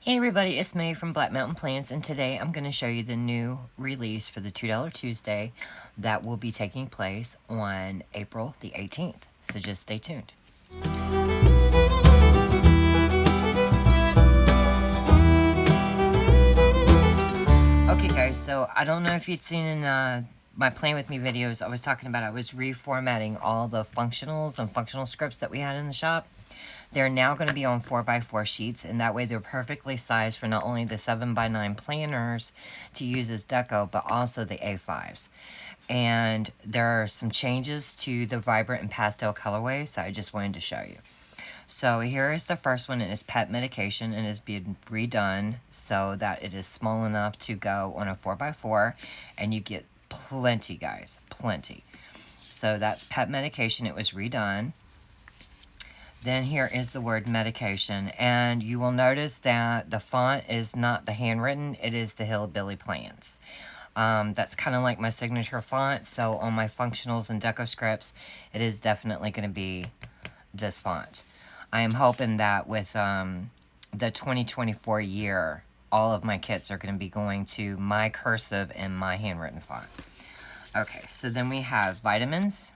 Hey everybody, it's Mae from Black Mountain Plants, and today I'm going to show you the new release for the $2 Tuesday that will be taking place on April the 18th. So just stay tuned. Okay guys, so I don't know if you'd seen in my Playing With Me videos, I was talking about I was reformatting all the functionals and functional scripts that we had in the shop. They're now going to be on 4x4 sheets, and that way they're perfectly sized for not only the 7x9 planners to use as deco, but also the A5s. And there are some changes to the vibrant and pastel colorways, so I just wanted to show you. So here is the first one. It is pet medication and is being redone so that it is small enough to go on a 4x4, and you get plenty, guys, plenty. So that's pet medication. It was redone. Then here is the word medication, and you will notice that the font is not the handwritten, it is the Hillbilly Plants. That's kind of like my signature font, so on my functionals and deco scripts, it is definitely going to be this font. I am hoping that with the 2024 year, all of my kits are going to be going to my cursive and my handwritten font. Okay, so then we have vitamins.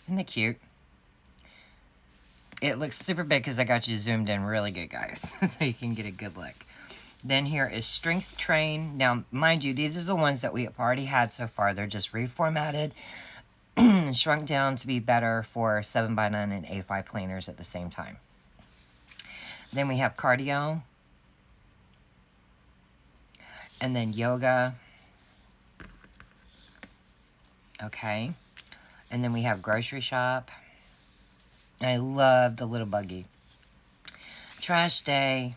Isn't it cute? It looks super big because I got you zoomed in really good, guys, so you can get a good look. Then here is Strength Train. Now, mind you, these are the ones that we have already had so far. They're just reformatted and shrunk down to be better for 7x9 and A5 planners at the same time. Then we have Cardio. And then Yoga. Okay. And then we have Grocery Shop. I love the little buggy. Trash Day.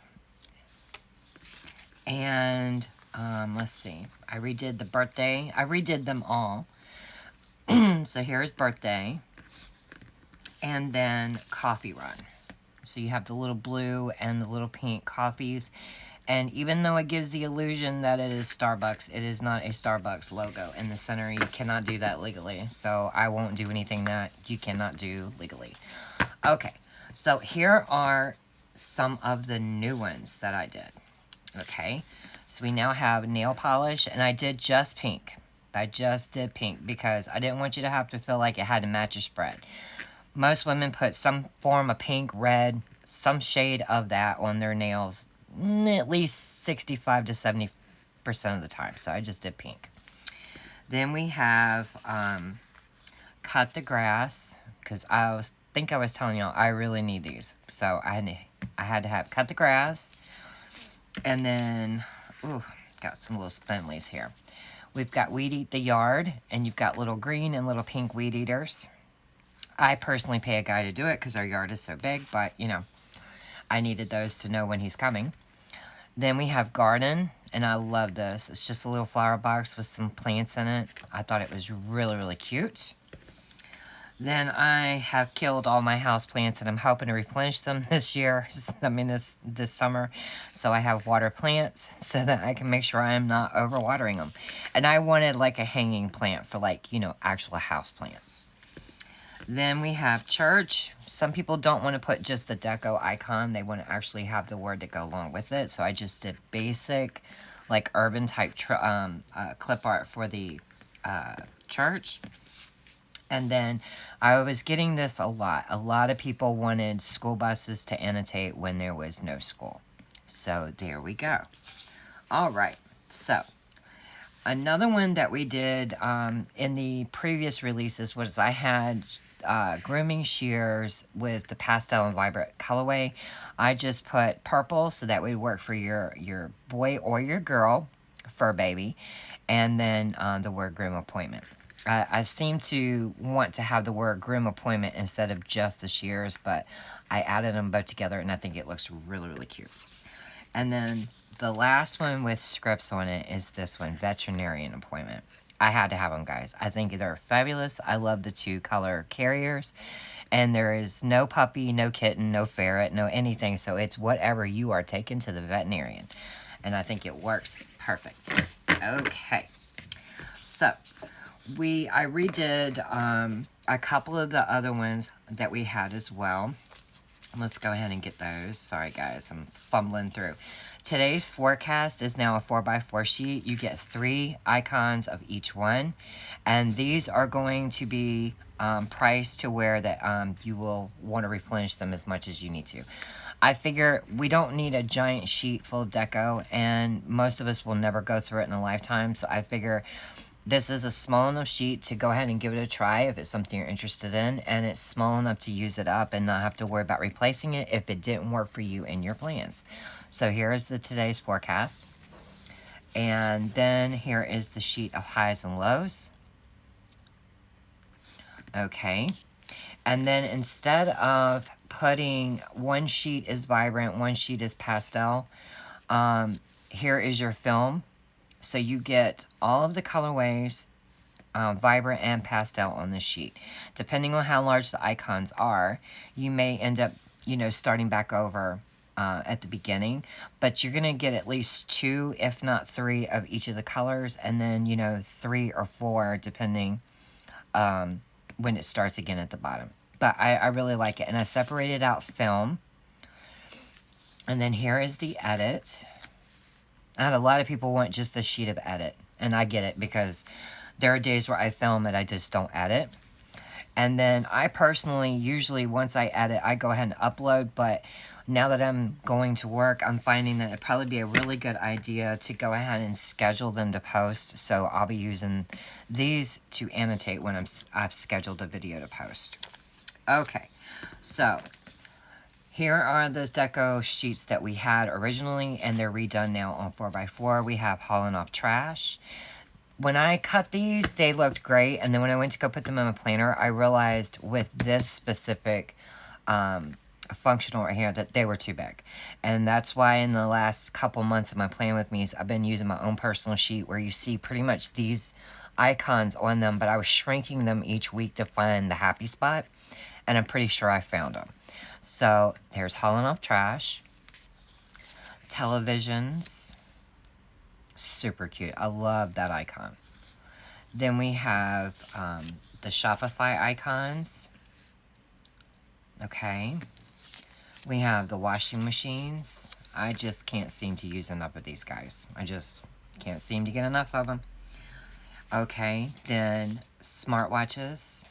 And let's see. I redid the birthday. I redid them all. So here's birthday. And then coffee run. So you have the little blue and the little pink coffees. And even though it gives the illusion that it is Starbucks, it is not a Starbucks logo in the center. You cannot do that legally. So I won't do anything that you cannot do legally. Okay, so here are some of the new ones that I did. Okay, so we now have nail polish, and I did just pink. I just did pink because I didn't want you to have to feel like it had to match your spread. Most women put some form of pink, red, some shade of that on their nails at least 65 to 70% of the time. So I just did pink. Then we have cut the grass, because I think I was telling y'all I really need these. So I had to have cut the grass. And then, ooh, got some little spindlies here. We've got Weed Eat the Yard, and you've got little green and little pink weed eaters. I personally pay a guy to do it because our yard is so big, but, you know, I needed those to know when he's coming. Then we have Garden, and I love this. It's just a little flower box with some plants in it. I thought it was really, really cute. Then I have killed all my house plants, and I'm hoping to replenish them this year. I mean, this summer. So I have water plants so that I can make sure I am not overwatering them. And I wanted like a hanging plant for, like, you know, actual house plants. Then we have church. Some people don't want to put just the deco icon. They want to actually have the word to go along with it. So I just did basic, like, urban type clip art for the church. And then I was getting this a lot. A lot of people wanted school buses to annotate when there was no school. So there we go. All right. So another one that we did in the previous releases was I had grooming shears with the pastel and vibrant colorway. I just put purple so that would work for your boy or your girl fur baby. And then the word groom appointment. I seem to want to have the word groom appointment instead of just the shears, but I added them both together, and I think it looks really, really cute. And then the last one with scripts on it is this one, veterinarian appointment. I had to have them, guys. I think they're fabulous. I love the two color carriers. And there is no puppy, no kitten, no ferret, no anything. So it's whatever you are taking to the veterinarian. And I think it works perfect. Okay. So I redid a couple of the other ones that we had as well. Let's go ahead and get those. Sorry guys, I'm fumbling through. Today's forecast is now a 4x4 sheet. You get 3 icons of each one. And these are going to be priced to where that you will want to replenish them as much as you need to. I figure we don't need a giant sheet full of deco, and most of us will never go through it in a lifetime. So I figure this is a small enough sheet to go ahead and give it a try if it's something you're interested in, and it's small enough to use it up and not have to worry about replacing it if it didn't work for you in your plans. So here is the today's forecast. And then here is the sheet of highs and lows. Okay. And then instead of putting one sheet is vibrant, one sheet is pastel, here is your film. So you get all of the colorways, vibrant and pastel on this sheet. Depending on how large the icons are, you may end up, starting back over at the beginning. But you're going to get at least 2, if not 3, of each of the colors. And then, 3 or 4, depending when it starts again at the bottom. But I really like it. And I separated out film. And then here is the edit. I had a lot of people want just a sheet of edit, and I get it because there are days where I film and I just don't edit. And then I personally, usually once I edit, I go ahead and upload, but now that I'm going to work, I'm finding that it'd probably be a really good idea to go ahead and schedule them to post. So I'll be using these to annotate when I've scheduled a video to post. Okay, so here are those deco sheets that we had originally, and they're redone now on 4x4. We have hauling off trash. When I cut these, they looked great, and then when I went to go put them in my planner, I realized with this specific functional right here that they were too big. And that's why in the last couple months of my plan with me, I've been using my own personal sheet where you see pretty much these icons on them, but I was shrinking them each week to find the happy spot, and I'm pretty sure I found them. So there's hauling off trash, televisions, super cute. I love that icon. Then we have the Shopify icons. Okay. We have the washing machines. I just can't seem to use enough of these guys. I just can't seem to get enough of them. Okay. Then smartwatches,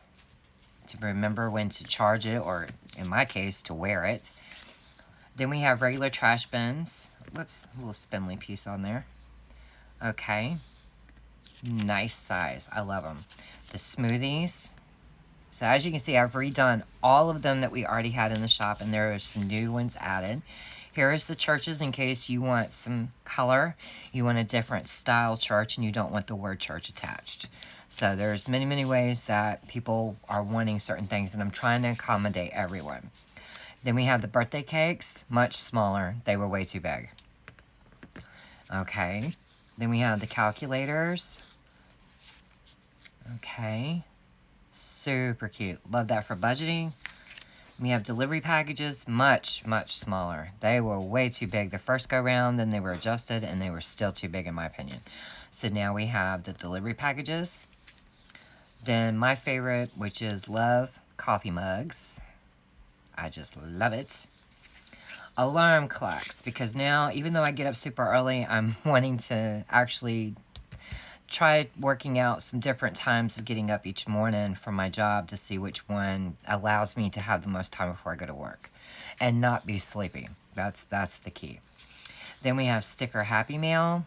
to remember when to charge it, or in my case, to wear it. Then we have regular trash bins. Whoops, a little spindly piece on there. Okay. Nice size. I love them. The smoothies. So as you can see, I've redone all of them that we already had in the shop, and there are some new ones added. Here is the churches in case you want some color, you want a different style church, and you don't want the word church attached. So there's many, many ways that people are wanting certain things, and I'm trying to accommodate everyone. Then we have the birthday cakes, much smaller. They were way too big. Okay. Then we have the calculators. Okay. Super cute. Love that for budgeting. We have delivery packages, much, much smaller. They were way too big the first go round, then they were adjusted, and they were still too big in my opinion. So now we have the delivery packages. Then my favorite, which is Love coffee mugs. I just love it. Alarm clocks, because now, even though I get up super early, I'm wanting to actually try working out some different times of getting up each morning for my job to see which one allows me to have the most time before I go to work and not be sleepy. That's the key. Then we have sticker Happy Mail.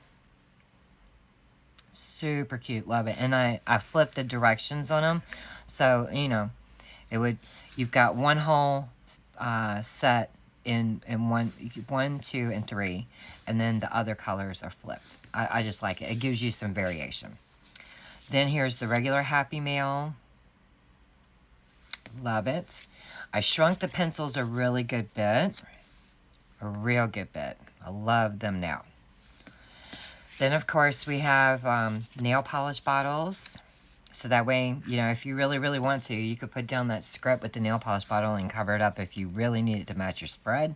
Super cute, love it. And I flipped the directions on them, so you've got one whole set in one, 2, and 3, and then the other colors are flipped. I just like it. It gives you some variation. Then here's the regular Happy Mail. Love it. I shrunk the pencils a really good bit. A real good bit. I love them now. Then, of course, we have nail polish bottles. So that way, if you really, really want to, you could put down that script with the nail polish bottle and cover it up if you really need it to match your spread.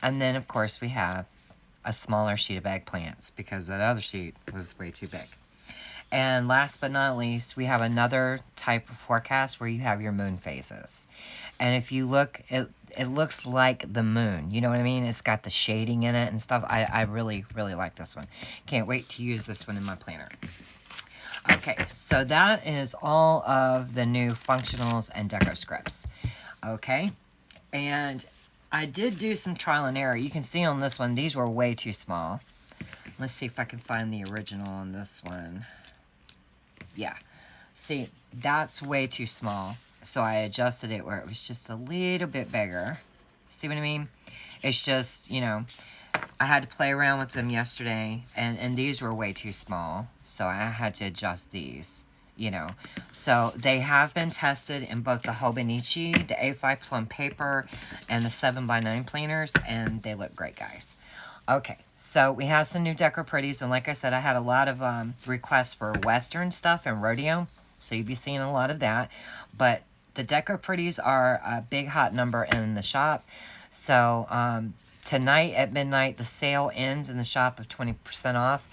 And then, of course, we have a smaller sheet of eggplants because that other sheet was way too big. And last but not least, we have another type of forecast where you have your moon phases. And if you look, it looks like the moon. You know what I mean? It's got the shading in it and stuff. I really, really like this one. Can't wait to use this one in my planner. Okay, so that is all of the new functionals and deco scripts. Okay, and I did do some trial and error. You can see on this one, these were way too small. Let's see if I can find the original on this one. Yeah, see, that's way too small. So I adjusted it where it was just a little bit bigger. See what I mean? It's just, you know, I had to play around with them yesterday, and these were way too small. So I had to adjust these, you know. So they have been tested in both the Hobonichi, the A5 plum paper, and the 7x9 planners, and they look great, guys. Okay, so we have some new Decor Pretties, and like I said, I had a lot of requests for Western stuff and rodeo, so you'll be seeing a lot of that. But the Decor Pretties are a big hot number in the shop. So tonight at midnight, the sale ends in the shop of 20% off.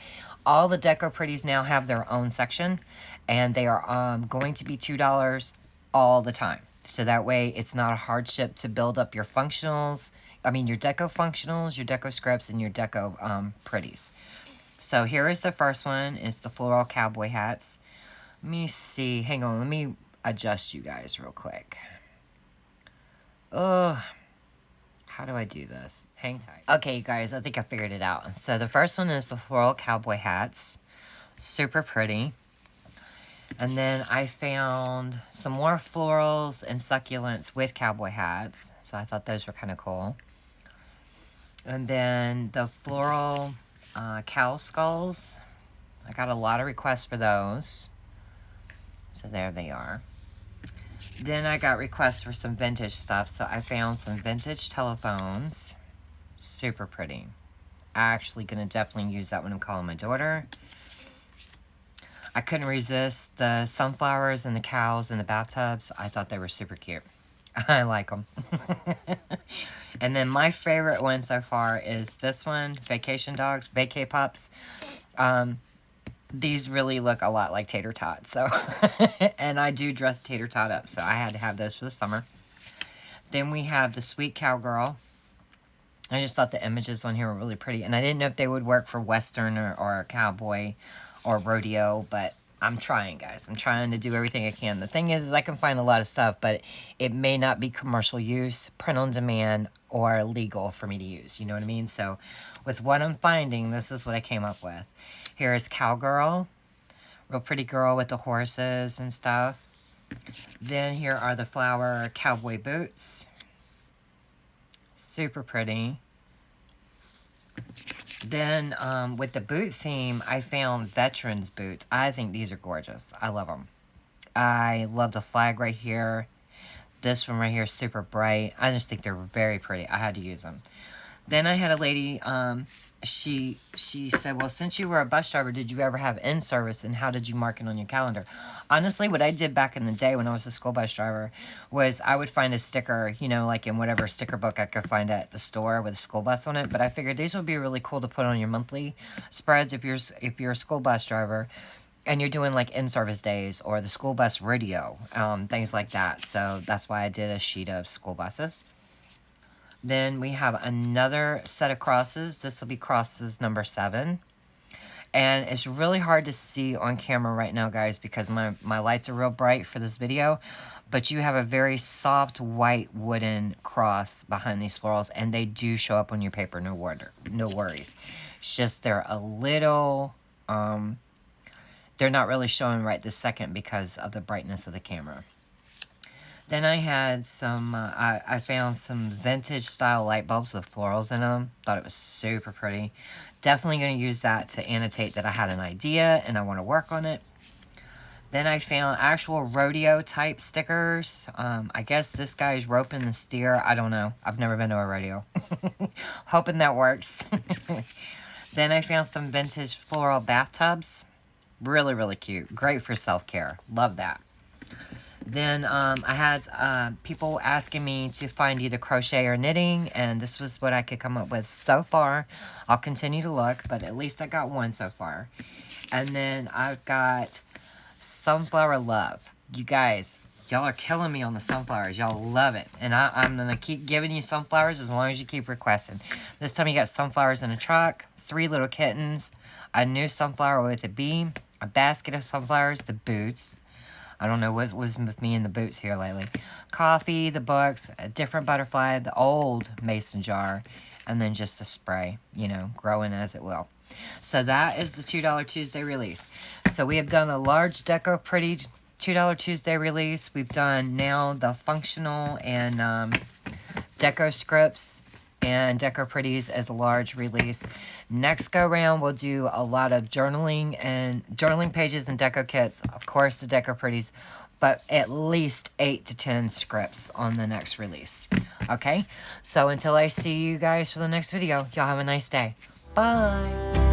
All the Decor Pretties now have their own section, and they are going to be $2 all the time. So that way it's not a hardship to build up your functionals. I mean, your deco functionals, your deco scripts, and your deco pretties. So here is the first one. It's the floral cowboy hats. Let me see. Hang on. Let me adjust you guys real quick. Oh, how do I do this? Hang tight. Okay, guys, I think I figured it out. So the first one is the floral cowboy hats. Super pretty. And then I found some more florals and succulents with cowboy hats. So I thought those were kind of cool. And then the floral cow skulls. I got a lot of requests for those. So there they are. Then I got requests for some vintage stuff. So I found some vintage telephones. Super pretty. Actually going to definitely use that when I'm calling my daughter. I couldn't resist the sunflowers and the cows in the bathtubs. I thought they were super cute. I like them. And then my favorite one so far is this one, Vacation Dogs, Vacay Pups. These really look a lot like tater tots. So, and I do dress tater tot up, so I had to have those for the summer. Then we have the Sweet Cowgirl. I just thought the images on here were really pretty, and I didn't know if they would work for Western or cowboy or rodeo, but I'm trying, guys. I'm trying to do everything I can. The thing is I can find a lot of stuff, but it may not be commercial use, print on demand, or legal for me to use. You know what I mean? So with what I'm finding, this is what I came up with. Here is Cowgirl. Real pretty girl with the horses and stuff. Then here are the flower cowboy boots. Super pretty. Then with the boot theme, I found veterans boots. I think these are gorgeous. I love them. I love the flag right here. This one right here is super bright. I just think they're very pretty. I had to use them. Then I had a lady, she said, well, since you were a bus driver, did you ever have in-service, and how did you mark it on your calendar? Honestly, what I did back in the day when I was a school bus driver was I would find a sticker, you know, like in whatever sticker book I could find at the store with a school bus on it. But I figured these would be really cool to put on your monthly spreads if you're a school bus driver and you're doing like in-service days or the school bus radio, things like that. So that's why I did a sheet of school buses. Then we have another set of crosses. This will be crosses number 7. And it's really hard to see on camera right now, guys, because my lights are real bright for this video. But you have a very soft white wooden cross behind these florals, and they do show up on your paper, no worries. It's just they're a little, they're not really showing right this second because of the brightness of the camera. Then I had some, I found some vintage style light bulbs with florals in them. Thought it was super pretty. Definitely going to use that to annotate that I had an idea and I want to work on it. Then I found actual rodeo type stickers. I guess this guy is roping the steer. I don't know. I've never been to a rodeo. Hoping that works. Then I found some vintage floral bathtubs. Really, really cute. Great for self-care. Love that. Then I had people asking me to find either crochet or knitting, and this was what I could come up with so far. I'll continue to look, but at least I got one so far. And then I've got Sunflower Love. You guys, y'all are killing me on the sunflowers. Y'all love it. And I'm going to keep giving you sunflowers as long as you keep requesting. This time you got sunflowers in a truck, 3 little kittens, a new sunflower with a beam, a basket of sunflowers, the boots. I don't know what was with me in the boots here lately. Coffee, the books, a different butterfly, the old mason jar, and then just a spray, you know, growing as it will. So that is the $2 Tuesday release. So we have done a large Deco Pretty $2 Tuesday release. We've done now the functional and Deco Scripts and Deco Pretties as a large release. Next go round, we'll do a lot of journaling pages and Deco Kits. Of course, the Deco Pretties, but at least 8 to 10 scripts on the next release. Okay? So until I see you guys for the next video, y'all have a nice day. Bye!